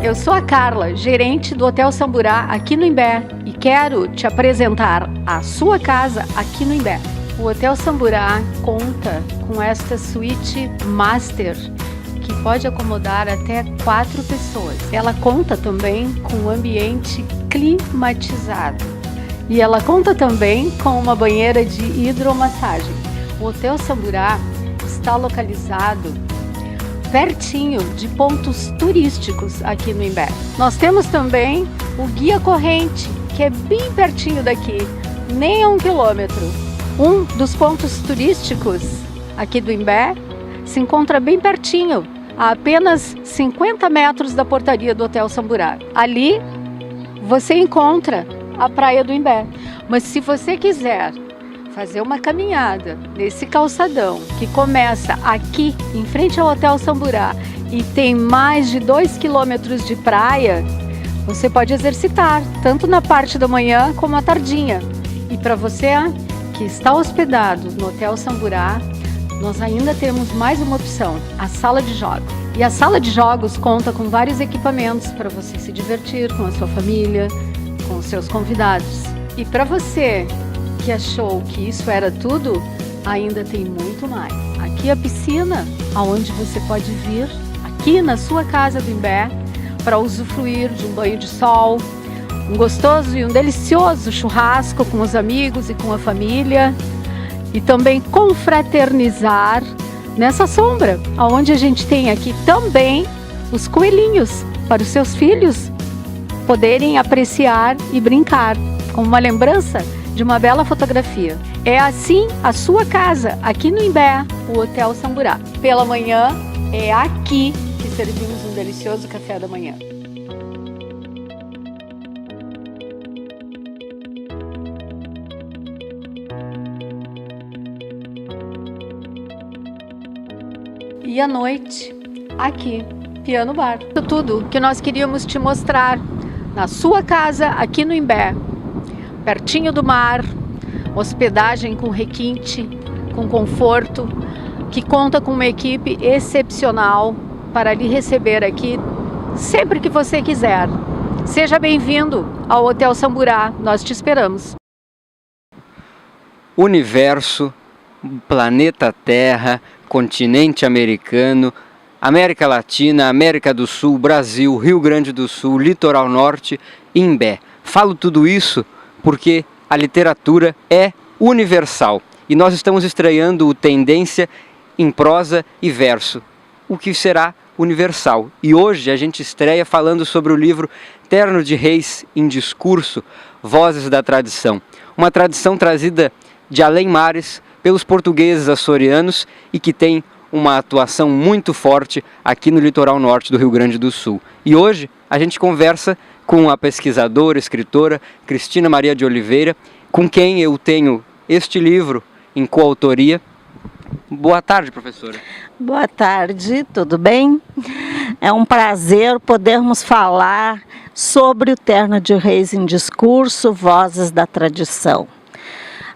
Eu sou a Carla, gerente do Hotel Samburá aqui no Imbé e quero te apresentar a sua casa aqui no Imbé. O Hotel Samburá conta com esta suíte master que pode acomodar até 4 pessoas. Ela conta também com um ambiente climatizado e ela conta também com uma banheira de hidromassagem. O Hotel Samburá está localizado pertinho de pontos turísticos aqui no Imbé. Nós temos também o Guia Corrente, que é bem pertinho daqui, nem a 1 quilômetro. Um dos pontos turísticos aqui do Imbé se encontra bem pertinho, a apenas 50 metros da portaria do Hotel Samburá. Ali você encontra a praia do Imbé. Mas se você quiser fazer uma caminhada nesse calçadão que começa aqui em frente ao Hotel Samburá e tem mais de 2 quilômetros de praia, você pode exercitar tanto na parte da manhã como à tardinha. E para você que está hospedado no Hotel Samburá, nós ainda temos mais uma opção, a sala de jogos. E a sala de jogos conta com vários equipamentos para você se divertir com a sua família, com os seus convidados. E para você que achou que isso era tudo, ainda tem muito mais. Aqui a piscina, aonde você pode vir aqui na sua casa do Imbé para usufruir de um banho de sol, um gostoso e um delicioso churrasco com os amigos e com a família e também confraternizar nessa sombra, aonde a gente tem aqui também os coelhinhos para os seus filhos poderem apreciar e brincar como uma lembrança de uma bela fotografia. É assim a sua casa, aqui no Imbé, o Hotel Samburá. Pela manhã, é aqui que servimos um delicioso café da manhã. E à noite, aqui, Piano Bar. Tudo que nós queríamos te mostrar na sua casa, aqui no Imbé. Pertinho do mar, hospedagem com requinte, com conforto, que conta com uma equipe excepcional para lhe receber aqui sempre que você quiser. Seja bem-vindo ao Hotel Samburá, nós te esperamos. Universo, planeta Terra, continente americano, América Latina, América do Sul, Brasil, Rio Grande do Sul, Litoral Norte, Imbé. Falo tudo isso porque a literatura é universal e nós estamos estreando o Tendência em Prosa e Verso, o que será universal. E hoje a gente estreia falando sobre o livro Terno de Reis em Discurso, Vozes da Tradição. Uma tradição trazida de além mares pelos portugueses açorianos e que tem uma atuação muito forte aqui no litoral norte do Rio Grande do Sul. E hoje a gente conversa com a pesquisadora, escritora Cristina Maria de Oliveira, com quem eu tenho este livro em coautoria. Boa tarde, professora. Boa tarde, tudo bem? É um prazer podermos falar sobre o Terno de Reis em Discurso, Vozes da Tradição.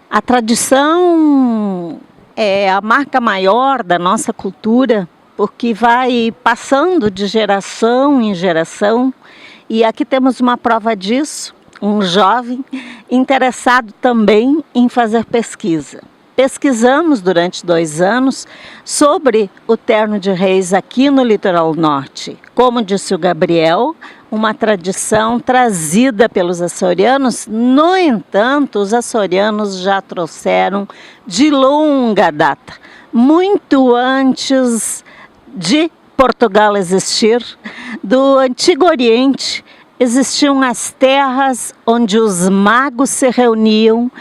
A tradição é a marca maior da nossa cultura, porque vai passando de geração em geração. E aqui temos uma prova disso, um jovem interessado também em fazer pesquisa. Pesquisamos durante 2 anos sobre o Terno de Reis aqui no litoral norte. Como disse o Gabriel, uma tradição trazida pelos açorianos. No entanto, os açorianos já trouxeram de longa data, muito antes de Portugal existir, do Antigo Oriente, existiam as terras onde os magos se reuniam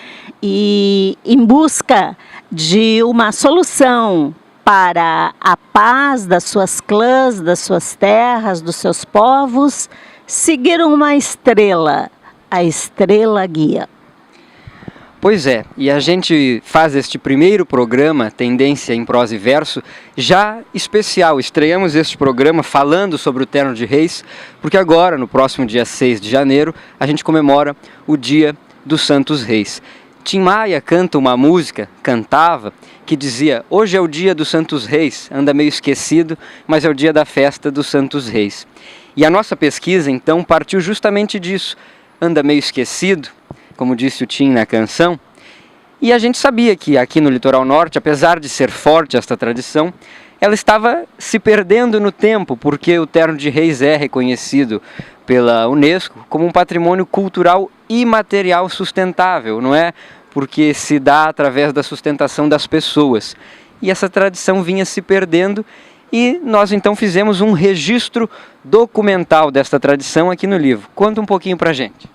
e em busca de uma solução para a paz das suas clãs, das suas terras, dos seus povos, seguiram uma estrela, a estrela guia. Pois é, e a gente faz este primeiro programa, Tendência em Prosa e Verso, já especial. Estreamos este programa falando sobre o Terno de Reis, porque agora, no próximo dia 6 de janeiro, a gente comemora o Dia dos Santos Reis. Tim Maia cantava, que dizia: hoje é o dia dos Santos Reis, anda meio esquecido, mas é o dia da festa dos Santos Reis. E a nossa pesquisa, então, partiu justamente disso, anda meio esquecido, como disse o Tim na canção, e a gente sabia que aqui no Litoral Norte, apesar de ser forte esta tradição, ela estava se perdendo no tempo, porque o Terno de Reis é reconhecido pela Unesco como um patrimônio cultural imaterial sustentável, não é? Porque se dá através da sustentação das pessoas. E essa tradição vinha se perdendo e nós então fizemos um registro documental desta tradição aqui no livro. Conta um pouquinho pra gente.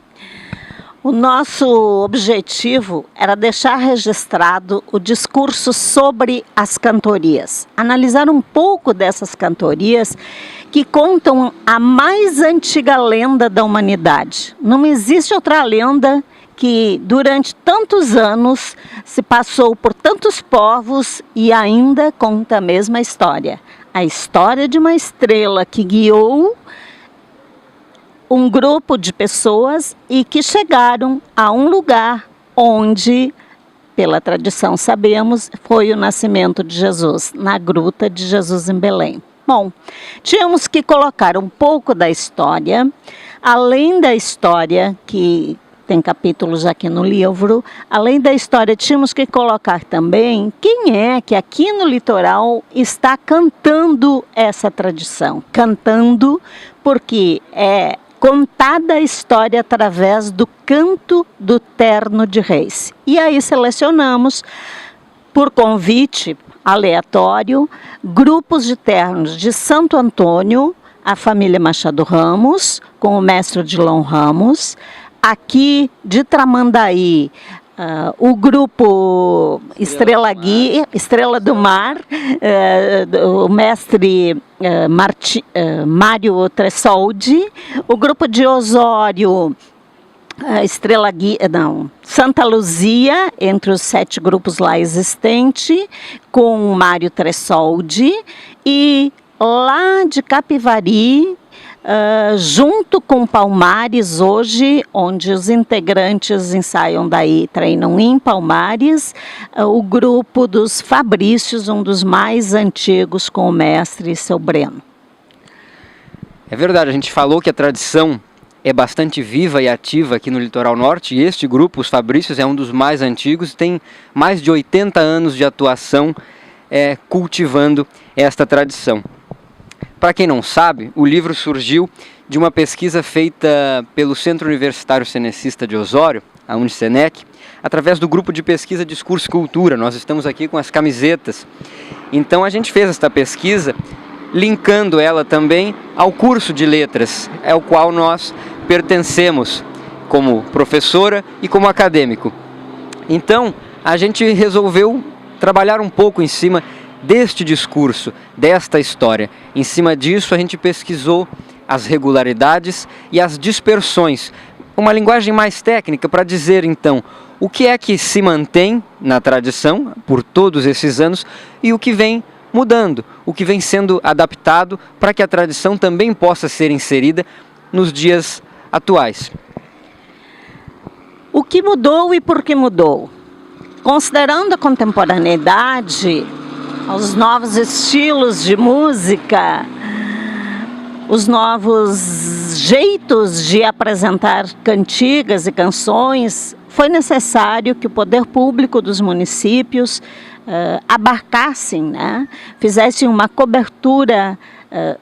O nosso objetivo era deixar registrado o discurso sobre as cantorias, analisar um pouco dessas cantorias que contam a mais antiga lenda da humanidade. Não existe outra lenda que durante tantos anos se passou por tantos povos e ainda conta a mesma história. A história de uma estrela que guiou um grupo de pessoas e que chegaram a um lugar onde, pela tradição sabemos, foi o nascimento de Jesus, na gruta de Jesus em Belém. Bom, tínhamos que colocar um pouco da história, além da história que tem capítulos aqui no livro, além da história tínhamos que colocar também quem é que aqui no litoral está cantando essa tradição. Cantando porque é contada a história através do canto do Terno de Reis. E aí selecionamos, por convite aleatório, grupos de ternos de Santo Antônio, a família Machado Ramos, com o mestre Odilon Ramos, aqui de Tramandaí, o grupo Estrela do Mar, o mestre Mário Tressoldi, o grupo de Osório, Santa Luzia, entre os 7 grupos lá existentes, com o Mário Tressoldi, e lá de Capivari, junto com Palmares, hoje, onde os integrantes ensaiam daí, treinam em Palmares, o grupo dos Fabrícios, um dos mais antigos, com o mestre Seu Breno. É verdade, a gente falou que a tradição é bastante viva e ativa aqui no Litoral Norte, e este grupo, os Fabrícios, é um dos mais antigos, tem mais de 80 anos de atuação cultivando esta tradição. Para quem não sabe, o livro surgiu de uma pesquisa feita pelo Centro Universitário Cenecista de Osório, a Unicenec, através do grupo de pesquisa Discurso e Cultura. Nós estamos aqui com as camisetas. Então a gente fez esta pesquisa, linkando ela também ao curso de letras, ao qual nós pertencemos como professora e como acadêmico. Então a gente resolveu trabalhar um pouco em cima deste discurso, desta história. Em cima disso, a gente pesquisou as regularidades e as dispersões. Uma linguagem mais técnica para dizer, então, o que é que se mantém na tradição por todos esses anos e o que vem mudando, o que vem sendo adaptado para que a tradição também possa ser inserida nos dias atuais. O que mudou e por que mudou? Considerando a contemporaneidade, os novos estilos de música, os novos jeitos de apresentar cantigas e canções, foi necessário que o poder público dos municípios abarcassem, fizessem uma cobertura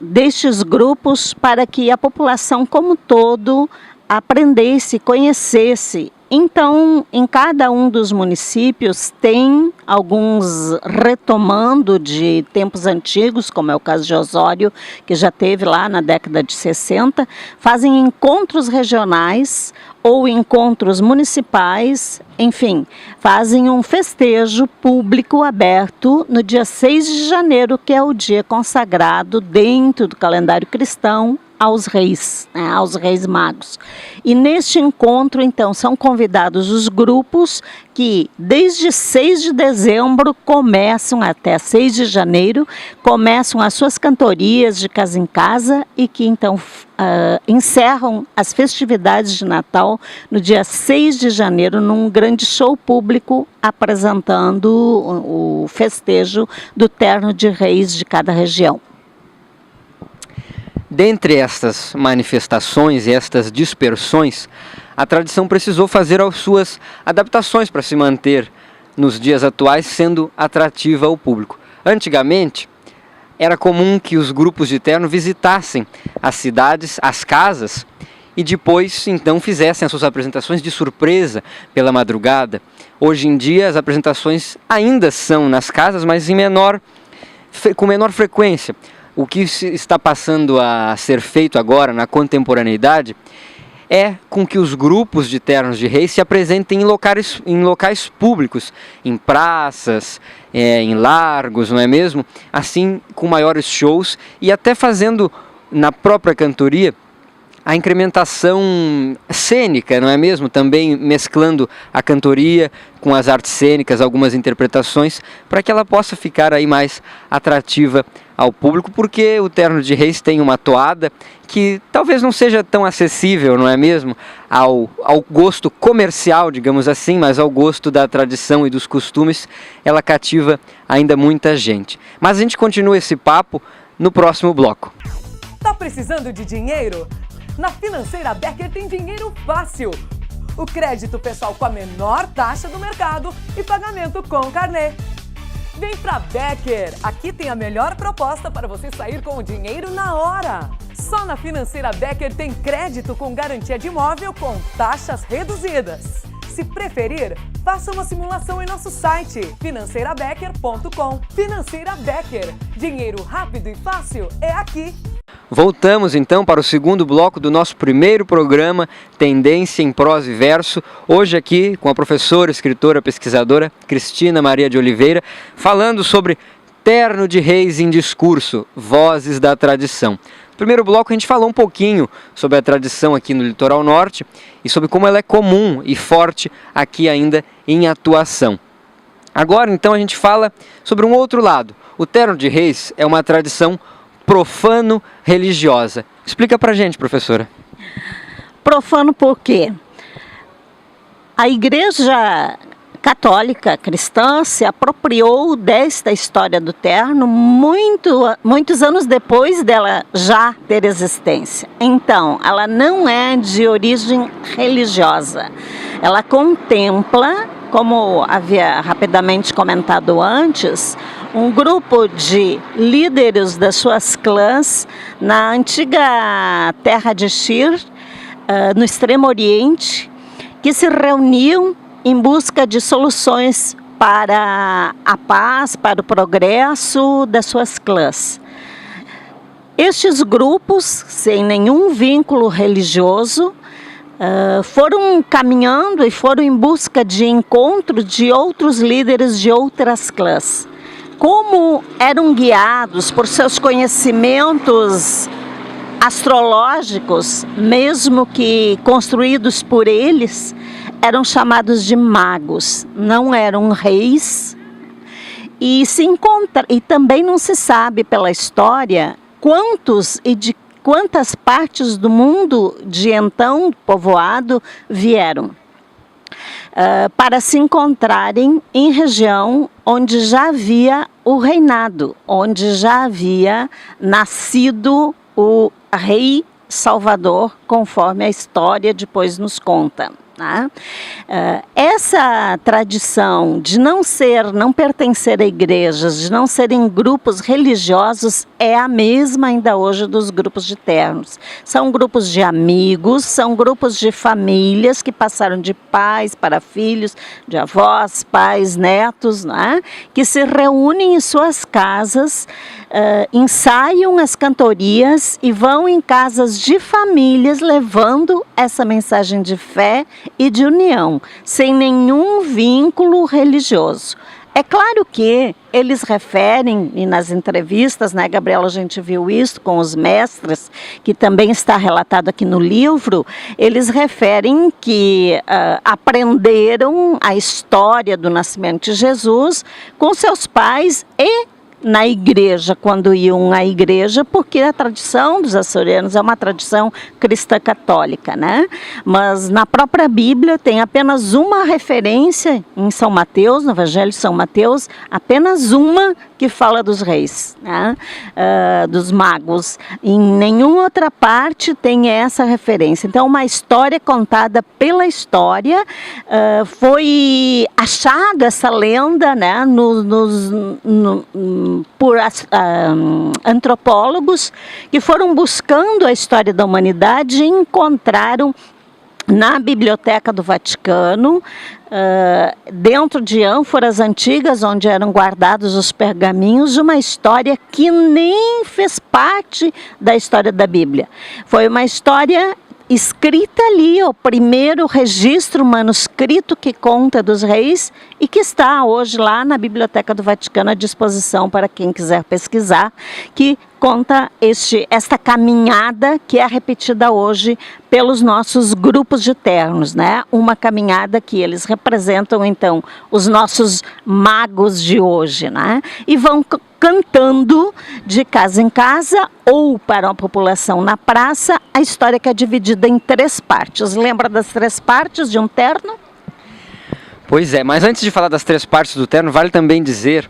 destes grupos para que a população como um todo aprendesse, conhecesse. Então, em cada um dos municípios tem alguns retomando de tempos antigos, como é o caso de Osório, que já teve lá na década de 60, fazem encontros regionais ou encontros municipais, enfim, fazem um festejo público aberto no dia 6 de janeiro, que é o dia consagrado dentro do calendário cristão aos reis, né, aos reis magos. E neste encontro, então, são convidados os grupos que, desde 6 de dezembro, começam até 6 de janeiro, começam as suas cantorias de casa em casa e que, então, encerram as festividades de Natal no dia 6 de janeiro, num grande show público, apresentando o festejo do Terno de Reis de cada região. Dentre estas manifestações e estas dispersões, a tradição precisou fazer as suas adaptações para se manter nos dias atuais sendo atrativa ao público. Antigamente, era comum que os grupos de terno visitassem as cidades, as casas, e depois então fizessem as suas apresentações de surpresa pela madrugada. Hoje em dia as apresentações ainda são nas casas, mas com menor frequência. O que está passando a ser feito agora na contemporaneidade é com que os grupos de ternos de reis se apresentem em locais públicos, em praças, em largos, não é mesmo? Assim, com maiores shows e até fazendo na própria cantoria a incrementação cênica, não é mesmo? Também mesclando a cantoria com as artes cênicas, algumas interpretações, para que ela possa ficar aí mais atrativa ao público, porque o Terno de Reis tem uma toada que talvez não seja tão acessível, não é mesmo? Ao gosto comercial, digamos assim, mas ao gosto da tradição e dos costumes, ela cativa ainda muita gente. Mas a gente continua esse papo no próximo bloco. Tá precisando de dinheiro? Na Financeira Becker tem dinheiro fácil. O crédito pessoal com a menor taxa do mercado e pagamento com carnê. Vem pra Becker! Aqui tem a melhor proposta para você sair com o dinheiro na hora. Só na Financeira Becker tem crédito com garantia de imóvel com taxas reduzidas. Se preferir, faça uma simulação em nosso site financeirabecker.com. Financeira Becker. Dinheiro rápido e fácil é aqui. Voltamos então para o segundo bloco do nosso primeiro programa Tendência em Prosa e Verso, hoje aqui com a professora, escritora, pesquisadora Cristina Maria de Oliveira, falando sobre Terno de Reis em Discurso, Vozes da Tradição. No primeiro bloco a gente falou um pouquinho sobre a tradição aqui no Litoral Norte e sobre como ela é comum e forte aqui ainda em atuação. Agora então a gente fala sobre um outro lado. O Terno de Reis é uma tradição profano-religiosa. Explica pra gente, professora. Profano por quê? A Igreja Católica Cristã se apropriou desta história do terno muitos anos depois dela já ter existência. Então, ela não é de origem religiosa. Ela contempla, como havia rapidamente comentado antes, um grupo de líderes das suas clãs na antiga terra de Shir, no Extremo Oriente, que se reuniam em busca de soluções para a paz, para o progresso das suas clãs. Estes grupos, sem nenhum vínculo religioso, foram caminhando e foram em busca de encontro de outros líderes de outras clãs. Como eram guiados por seus conhecimentos astrológicos, mesmo que construídos por eles, eram chamados de magos, não eram reis. E também não se sabe pela história quantos e de quantas partes do mundo de então povoado vieram para se encontrarem em região onde já havia o reinado, onde já havia nascido o rei Salvador, conforme a história depois nos conta. Tá? Essa tradição de não pertencer a igrejas, de não serem grupos religiosos, é a mesma ainda hoje dos grupos de ternos. São grupos de amigos, são grupos de famílias que passaram de pais para filhos, de avós, pais, netos, né? Que se reúnem em suas casas, ensaiam as cantorias e vão em casas de famílias levando essa mensagem de fé e de união, sem nenhum vínculo religioso. É claro que eles referem, e nas entrevistas, né, Gabriela, a gente viu isso com os mestres, que também está relatado aqui no livro, eles referem que aprenderam a história do nascimento de Jesus com seus pais e na igreja, quando iam à igreja, porque a tradição dos açorianos é uma tradição cristã católica, né? Mas na própria Bíblia tem apenas uma referência em São Mateus, no Evangelho de São Mateus, apenas uma que fala dos reis, né? Dos magos. Em nenhuma outra parte tem essa referência. Então, uma história contada pela história, foi achada essa lenda, né? Por antropólogos que foram buscando a história da humanidade e encontraram na Biblioteca do Vaticano, dentro de ânforas antigas onde eram guardados os pergaminhos, uma história que nem fez parte da história da Bíblia. Foi uma história escrita ali, o primeiro registro manuscrito que conta dos reis e que está hoje lá na Biblioteca do Vaticano à disposição para quem quiser pesquisar, que conta esta caminhada que é repetida hoje pelos nossos grupos de ternos, né? Uma caminhada que eles representam, então, os nossos magos de hoje, né? E vão cantando de casa em casa ou para a população na praça a história que é dividida em 3 partes. Lembra das 3 partes de um terno? Pois é, mas antes de falar das 3 partes do terno, vale também dizer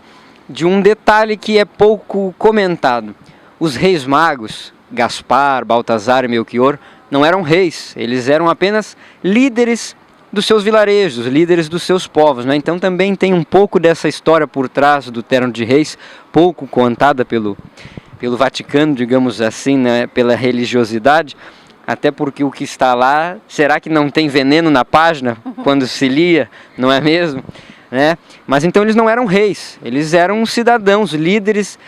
de um detalhe que é pouco comentado. Os reis magos, Gaspar, Baltazar e Melquior, não eram reis, eles eram apenas líderes dos seus vilarejos, líderes dos seus povos, né? Então também tem um pouco dessa história por trás do terno de reis, pouco contada pelo Vaticano, digamos assim, né? Pela religiosidade, até porque o que está lá, será que não tem veneno na página quando se lia, não é mesmo? Né? Mas então eles não eram reis, eles eram cidadãos, líderes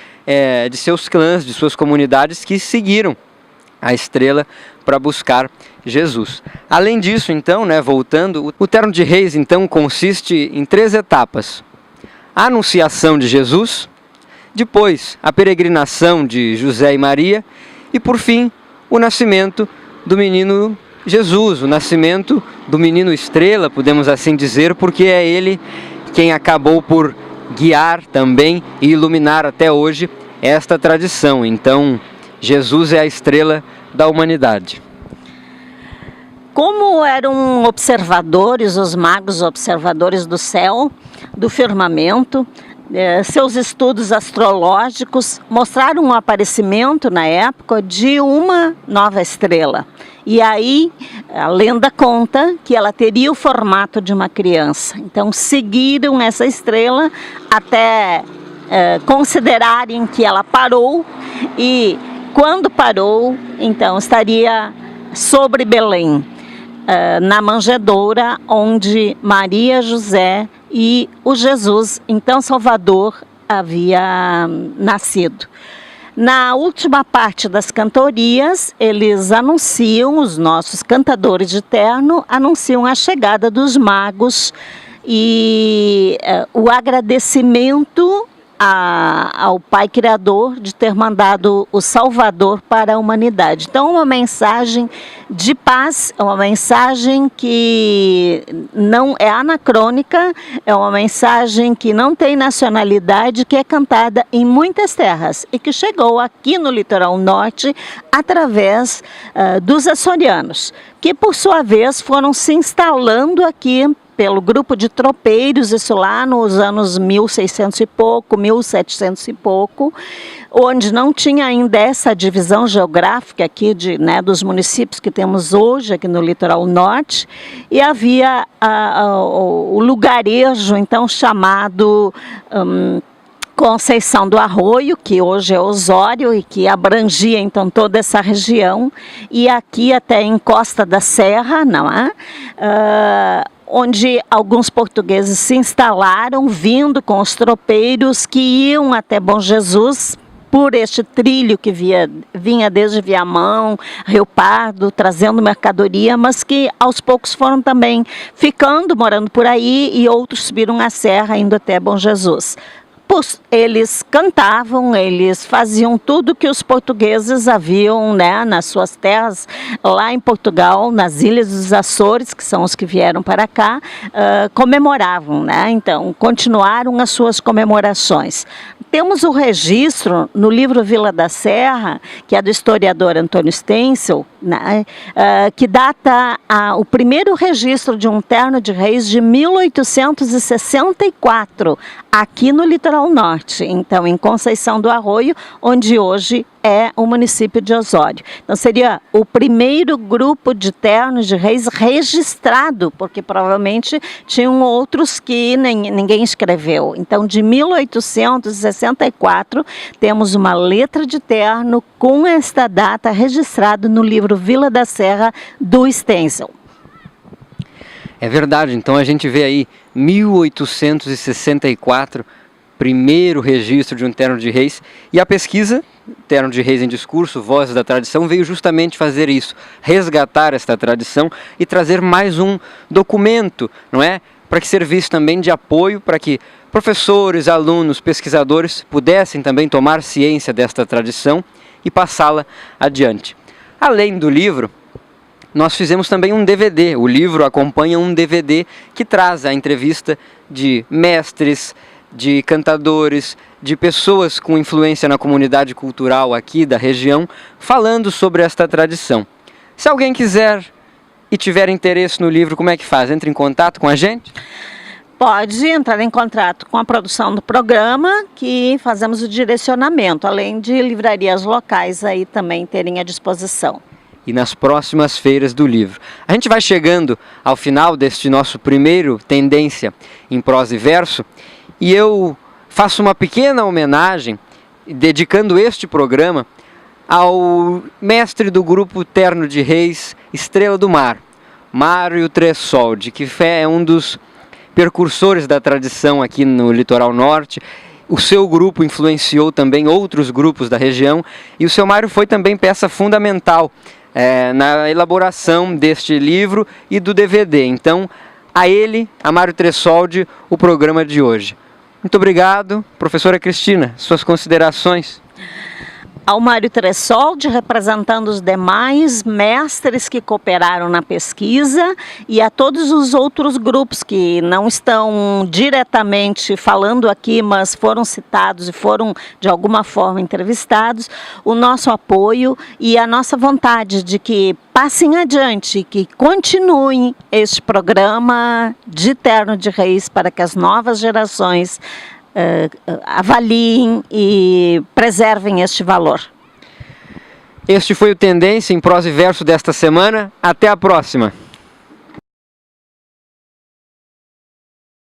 de seus clãs, de suas comunidades que seguiram a estrela para buscar Jesus. Além disso, então, né, voltando, o terno de reis então consiste em 3 etapas: a anunciação de Jesus, depois a peregrinação de José e Maria e, por fim, o nascimento do menino Jesus, o nascimento do menino estrela, podemos assim dizer, porque é ele quem acabou por guiar também e iluminar até hoje esta tradição. Então, Jesus é a estrela da humanidade. Como eram observadores, os magos observadores do céu, do firmamento, seus estudos astrológicos mostraram um aparecimento na época de uma nova estrela. E aí a lenda conta que ela teria o formato de uma criança. Então seguiram essa estrela até considerarem que ela parou, e quando parou, então estaria sobre Belém, na manjedoura onde Maria, José e o Jesus, então Salvador, havia nascido. Na última parte das cantorias, eles anunciam, os nossos cantadores de terno, anunciam a chegada dos magos e o agradecimento ao Pai Criador de ter mandado o Salvador para a humanidade. Então, uma mensagem de paz, uma mensagem que não é anacrônica, é uma mensagem que não tem nacionalidade, que é cantada em muitas terras e que chegou aqui no litoral norte através dos açorianos, que por sua vez foram se instalando aqui pelo grupo de tropeiros, isso lá nos anos 1600 e pouco, 1700 e pouco, onde não tinha ainda essa divisão geográfica aqui dos municípios que temos hoje aqui no litoral norte, e havia o lugarejo então chamado Conceição do Arroio, que hoje é Osório e que abrangia então toda essa região, e aqui até em Costa da Serra, não é? Onde alguns portugueses se instalaram, vindo com os tropeiros que iam até Bom Jesus por este trilho que vinha desde Viamão, Rio Pardo, trazendo mercadoria, mas que aos poucos foram também ficando, morando por aí, e outros subiram a serra, indo até Bom Jesus. Eles cantavam, eles faziam tudo que os portugueses haviam, né, nas suas terras, lá em Portugal, nas Ilhas dos Açores, que são os que vieram para cá, comemoravam, né? Então, continuaram as suas comemorações. Temos o registro no livro Vila da Serra, que é do historiador Antônio Stencil, né, que data o primeiro registro de um terno de reis de 1864, aqui no litoral norte, então em Conceição do Arroio, onde hoje é o município de Osório. Então seria o primeiro grupo de ternos de reis registrado, porque provavelmente tinham outros que ninguém escreveu. Então de 1864 temos uma letra de terno com esta data registrada no livro Vila da Serra do Stencil. É verdade, então a gente vê aí 1864, primeiro registro de um terno de reis, e a pesquisa Terno de Reis em Discurso, Vozes da Tradição, veio justamente fazer isso, resgatar esta tradição e trazer mais um documento, não é? Para que servisse também de apoio para que professores, alunos, pesquisadores pudessem também tomar ciência desta tradição e passá-la adiante. Além do livro, nós fizemos também um DVD. O livro acompanha um DVD que traz a entrevista de mestres, de cantadores, de pessoas com influência na comunidade cultural aqui da região, falando sobre esta tradição. Se alguém quiser e tiver interesse no livro, como é que faz? Entra em contato com a gente? Pode entrar em contato com a produção do programa, que fazemos o direcionamento, além de livrarias locais aí também terem à disposição. E nas próximas feiras do livro. A gente vai chegando ao final deste nosso primeiro Tendência em Prosa e Verso, e eu faço uma pequena homenagem, dedicando este programa ao mestre do grupo Terno de Reis, Estrela do Mar, Mário Tressoldi, que é um dos precursores da tradição aqui no litoral norte. O seu grupo influenciou também outros grupos da região, e o seu Mário foi também peça fundamental na elaboração deste livro e do DVD. Então, a ele, a Mário Tressoldi, o programa de hoje. Muito obrigado. Professora Cristina, suas considerações? Ao Mário Tressoldi, representando os demais mestres que cooperaram na pesquisa, e a todos os outros grupos que não estão diretamente falando aqui, mas foram citados e foram de alguma forma entrevistados, o nosso apoio e a nossa vontade de que passem adiante, que continuem este programa de Terno de Reis para que as novas gerações avaliem e preservem este valor. Este foi o Tendência em Prosa e Verso desta semana. Até a próxima!